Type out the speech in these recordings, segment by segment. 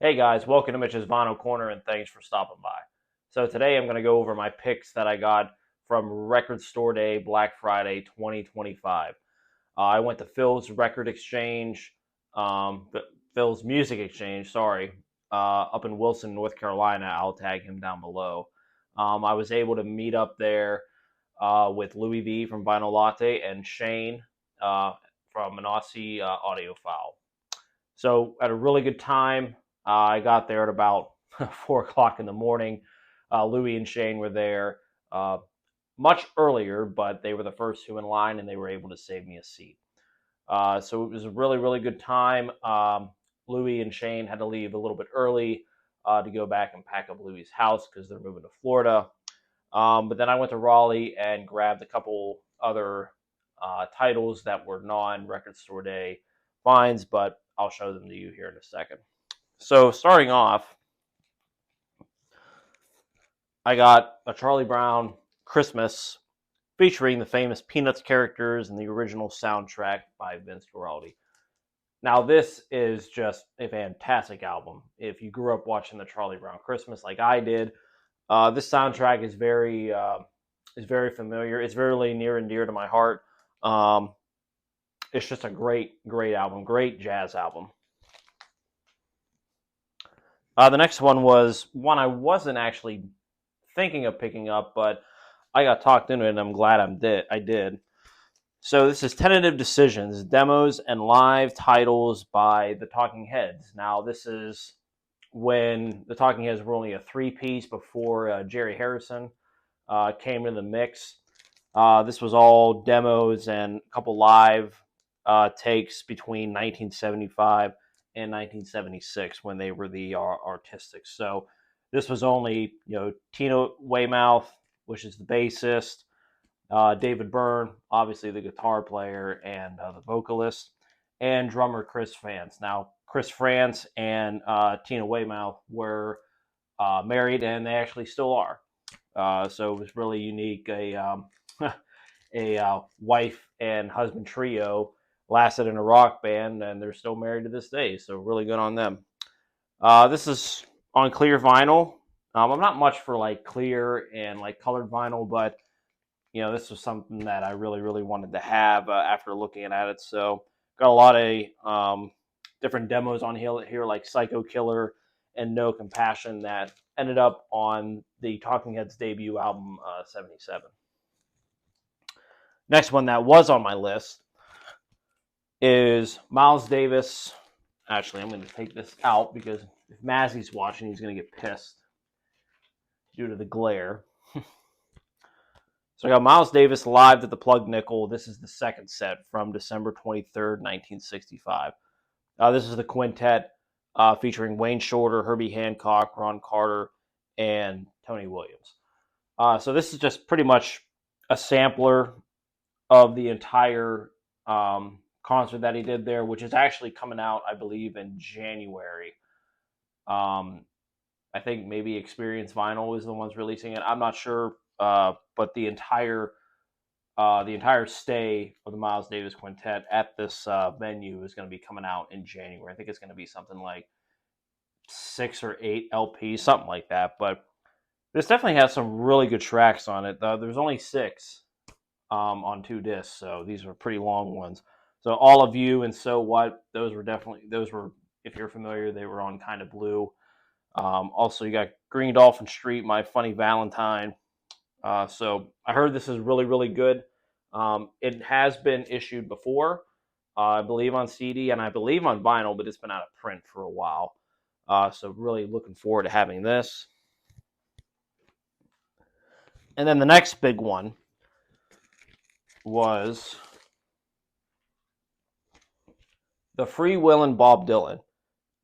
Hey guys, welcome to Mitch's Vinyl Corner and thanks for stopping by. So today I'm going to go over my picks that I got from Record Store Day Black Friday 2025. I went to Phil's Record Exchange, Phil's Music Exchange, sorry, up in Wilson, North Carolina. I'll tag him down below. I was able to meet up there with Louie V from Vinyl Latte and Shane from an Aussie audiophile. So at a really good time. I got there at about 4 o'clock in the morning. Louie and Shane were there much earlier, but they were the first two in line, and they were able to save me a seat. So it was a really, really good time. Louie and Shane had to leave a little bit early to go back and pack up Louie's house because they're moving to Florida. But then I went to Raleigh and grabbed a couple other titles that were non-Record Store Day finds, but I'll show them to you here in a second. So starting off, I got a Charlie Brown Christmas featuring the famous Peanuts characters and the original soundtrack by Vince Guaraldi. Now, this is just a fantastic album. If you grew up watching the Charlie Brown Christmas like I did, this soundtrack is very familiar. It's very near and dear to my heart. It's just a great album, great jazz album. The next one was one I wasn't actually thinking of picking up, but I got talked into it, and I'm glad I did. So this is Tentative Decisions, Demos and Live Titles by the Talking Heads. Now, this is when the Talking Heads were only a three-piece before Jerry Harrison came into the mix. This was all demos and a couple live takes between 1975 and 1976 when they were the Artistics. So this was only, Tina Weymouth, which is the bassist, David Byrne, obviously the guitar player and the vocalist, and drummer Chris Frantz. Now, Chris Frantz and Tina Weymouth were married, and they actually still are. So it was really unique. A wife and husband trio lasted in a rock band, and they're still married to this day. So really good on them. This is on clear vinyl. I'm not much for like clear and like colored vinyl, but this was something that I really wanted to have after looking at it. So got a lot of different demos on here like Psycho Killer and No Compassion that ended up on the Talking Heads debut album 77. Next one that was on my list is Miles Davis. Actually, I'm going to take this out because if Mazzy's watching, he's going to get pissed due to the glare. So I got Miles Davis live at the Plug Nickel. This is the second set from December 23rd, 1965. This is the quintet featuring Wayne Shorter, Herbie Hancock, Ron Carter, and Tony Williams. So this is just pretty much a sampler of the entire concert that he did there, which is actually coming out, I believe, in January. I think maybe Experience Vinyl is the ones releasing it. I'm not sure, but the entire stay of the Miles Davis Quintet at this venue is going to be coming out in January. I think it's going to be something like 6 or 8 LPs, something like that. But this definitely has some really good tracks on it. There's only 6 on 2 discs, so these are pretty long ones. So All of You and So What, those were, if you're familiar, they were on Kind of Blue. Also, you got Green Dolphin Street, My Funny Valentine. So I heard this is really good. It has been issued before, I believe on CD and I believe on vinyl, but it's been out of print for a while. So really looking forward to having this. And then the next big one was the Free Willin' Bob Dylan.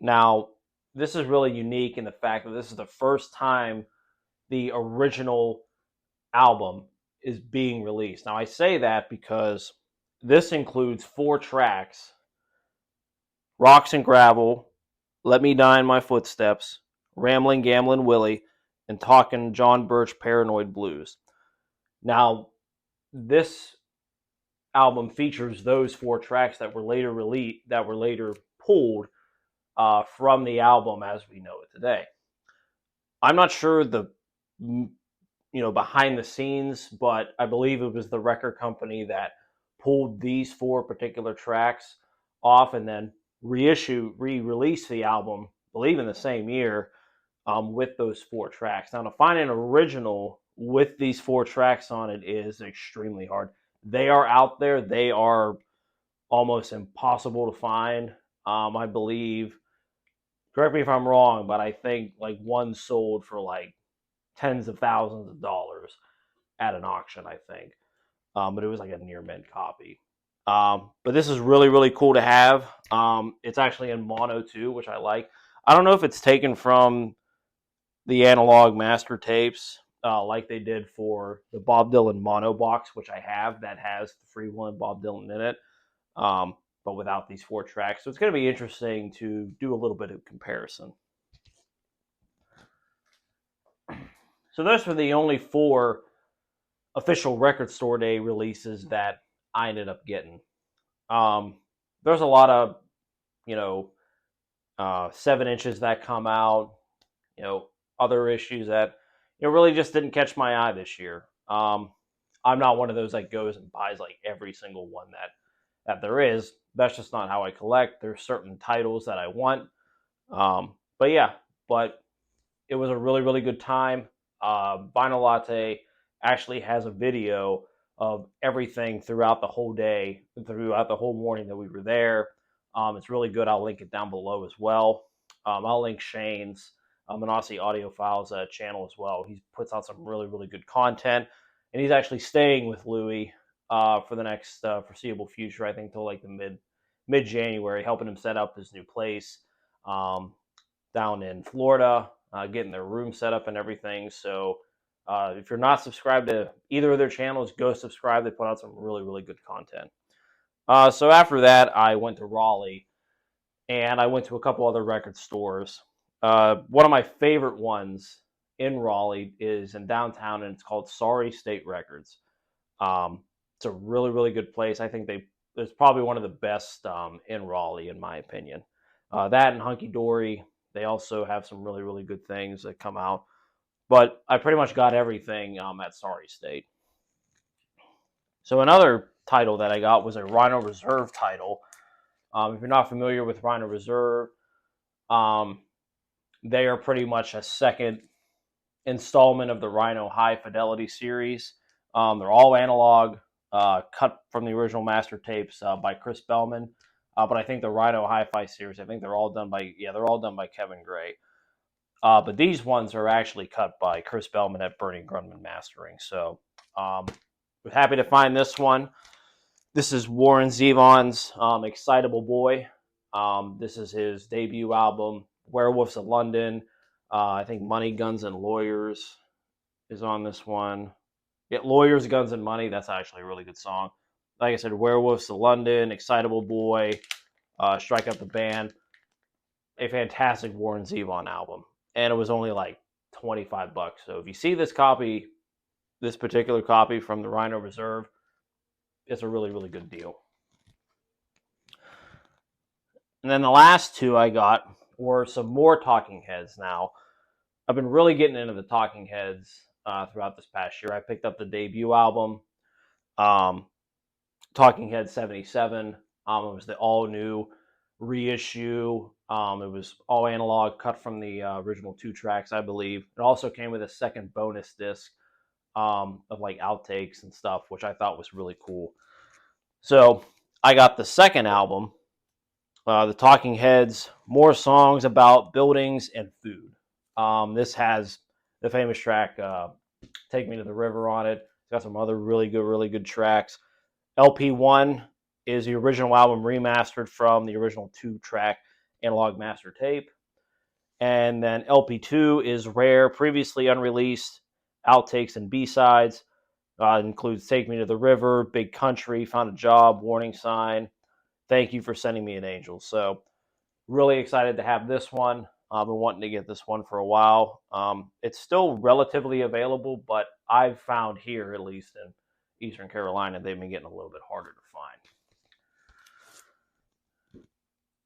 Now, this is really unique in the fact that this is the first time the original album is being released. Now, I say that because this includes 4 tracks: Rocks and Gravel, Let Me Die in My Footsteps, Ramblin' Gamblin' Willie, and Talkin' John Birch Paranoid Blues. Now, this album features those 4 tracks that were later pulled from the album as we know it today. I'm not sure the behind the scenes, but I believe it was the record company that pulled these 4 particular tracks off and then re-release the album, I believe in the same year, with those 4 tracks. Now, to find an original with these 4 tracks on it is extremely hard. They are out there. They are almost impossible to find. I believe, correct me if I'm wrong, but I think like one sold for like tens of thousands of dollars at an auction, I think. But it was like a near mint copy. But this is really, really cool to have. It's actually in mono too, which I like. I don't know if it's taken from the analog master tapes, like they did for the Bob Dylan mono box, which I have, that has the freewheeling Bob Dylan in it, but without these 4 tracks. So it's going to be interesting to do a little bit of comparison. So those were the only 4 official Record Store Day releases that I ended up getting. There's a lot of, 7 inches that come out, other issues that, really just didn't catch my eye this year. I'm not one of those that goes and buys like every single one that there is. That's just not how I collect. There's certain titles that I want. But it was a really, really good time. Vinyl Latte actually has a video of everything throughout the whole day, throughout the whole morning that we were there. It's really good. I'll link it down below as well. I'll link Shane's an Aussie Audiophiles channel as well. He puts out some really, really good content, and he's actually staying with Louie for the next foreseeable future. I think till like the mid January, helping him set up his new place down in Florida, getting their room set up and everything. So if you're not subscribed to either of their channels, go subscribe. They put out some really, really good content. So after that, I went to Raleigh, and I went to a couple other record stores. One of my favorite ones in Raleigh is in downtown, and it's called Sorry State Records. It's a really, really good place. I think it's probably one of the best in Raleigh, in my opinion. That and Hunky Dory, they also have some really, really good things that come out. But I pretty much got everything at Sorry State. So another title that I got was a Rhino Reserve title. If you're not familiar with Rhino Reserve, they are pretty much a second installment of the Rhino High Fidelity series. They're all analog, cut from the original master tapes by Chris Bellman. But I think the Rhino Hi-Fi series, I think they're all done by Kevin Gray. But these ones are actually cut by Chris Bellman at Bernie Grundman Mastering. So we're happy to find this one. This is Warren Zevon's Excitable Boy. This is his debut album, Werewolves of London. I think Money, Guns, and Lawyers is on this one. Yeah, Lawyers, Guns, and Money. That's actually a really good song. Like I said, Werewolves of London, Excitable Boy, Strike Up the Band. A fantastic Warren Zevon album. And it was only like $25. So if you see this particular copy from the Rhino Reserve, it's a really, really good deal. And then the last 2 I got were some more Talking Heads now. I've been really getting into the Talking Heads throughout this past year. I picked up the debut album, Talking Heads 77. It was the all-new reissue. It was all analog, cut from the original 2 tracks, I believe. It also came with a second bonus disc of like outtakes and stuff, which I thought was really cool. So I got the second album, the Talking Heads, More Songs About Buildings and Food. This has the famous track Take Me to the River on it. It's got some other really good tracks. LP1 is the original album remastered from the original 2-track analog master tape. And then LP2 is rare, previously unreleased outtakes and B-sides. Includes Take Me to the River, Big Country, Found a Job, Warning Sign, Thank You for Sending Me an Angel. So really excited to have this one. I've been wanting to get this one for a while. It's still relatively available, but I've found here, at least in Eastern Carolina, they've been getting a little bit harder to find.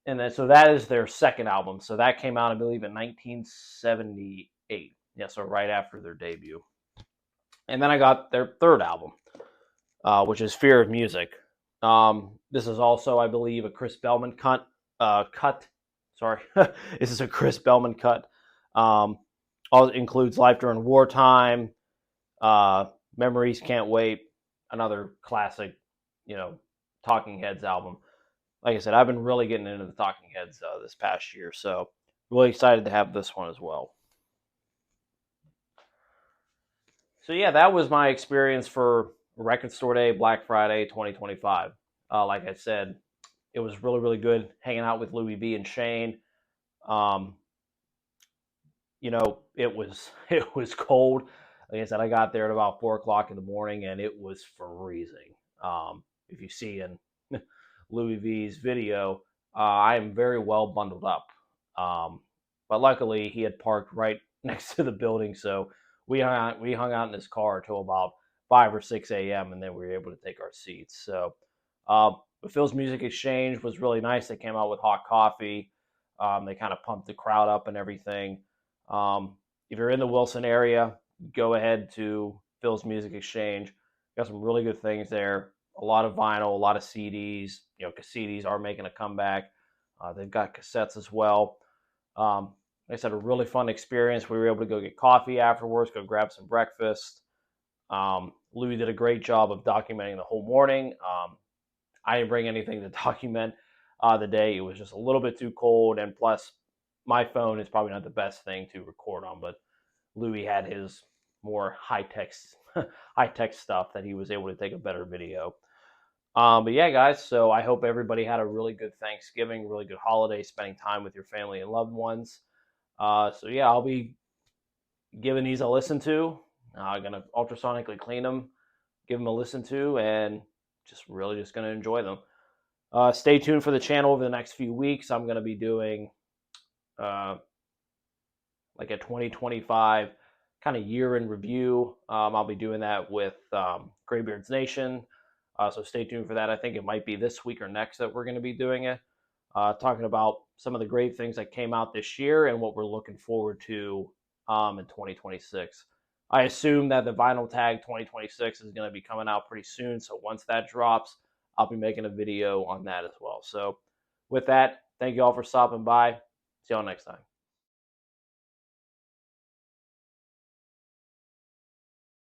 And then so that is their second album. So that came out, I believe, in 1978. Yeah, so right after their debut. And then I got their third album, which is Fear of Music. This is also, I believe, a Chris Bellman cut. Sorry, this is a Chris Bellman cut. All includes Life During Wartime, Memories Can't Wait, another classic, Talking Heads album. Like I said, I've been really getting into the Talking Heads this past year, so really excited to have this one as well. So yeah, that was my experience for Record Store Day, Black Friday 2025. Like I said, it was really, really good hanging out with Louie V and Shane. Um, it was cold. Like I said, I got there at about 4 o'clock in the morning, and it was freezing. If you see in Louie V's video, I am very well bundled up. But luckily, he had parked right next to the building, so we hung out in his car until about 5 or 6 a.m., and then we were able to take our seats. So, the Phil's Music Exchange was really nice. They came out with hot coffee. They kind of pumped the crowd up and everything. If you're in the Wilson area, go ahead to Phil's Music Exchange. Got some really good things there. A lot of vinyl, a lot of CDs. CDs are making a comeback. They've got cassettes as well. Like I said, a really fun experience. We were able to go get coffee afterwards, go grab some breakfast. Louie did a great job of documenting the whole morning. I didn't bring anything to document the day. It was just a little bit too cold, and plus, my phone is probably not the best thing to record on. But Louie had his more high tech stuff that he was able to take a better video. But yeah, guys. So I hope everybody had a really good Thanksgiving, really good holiday, spending time with your family and loved ones. So yeah, I'll be giving these a listen to. I'm gonna ultrasonically clean them, give them a listen to, and just gonna enjoy them. Stay tuned for the channel over the next few weeks. I'm gonna be doing like a 2025 kind of year in review. I'll be doing that with Graybeard's Nation. So stay tuned for that. I think it might be this week or next that we're going to be doing it. Talking about some of the great things that came out this year and what we're looking forward to in 2026. I assume that the Vinyl Tag 2026 is going to be coming out pretty soon. So once that drops, I'll be making a video on that as well. So with that, thank you all for stopping by. See y'all next time.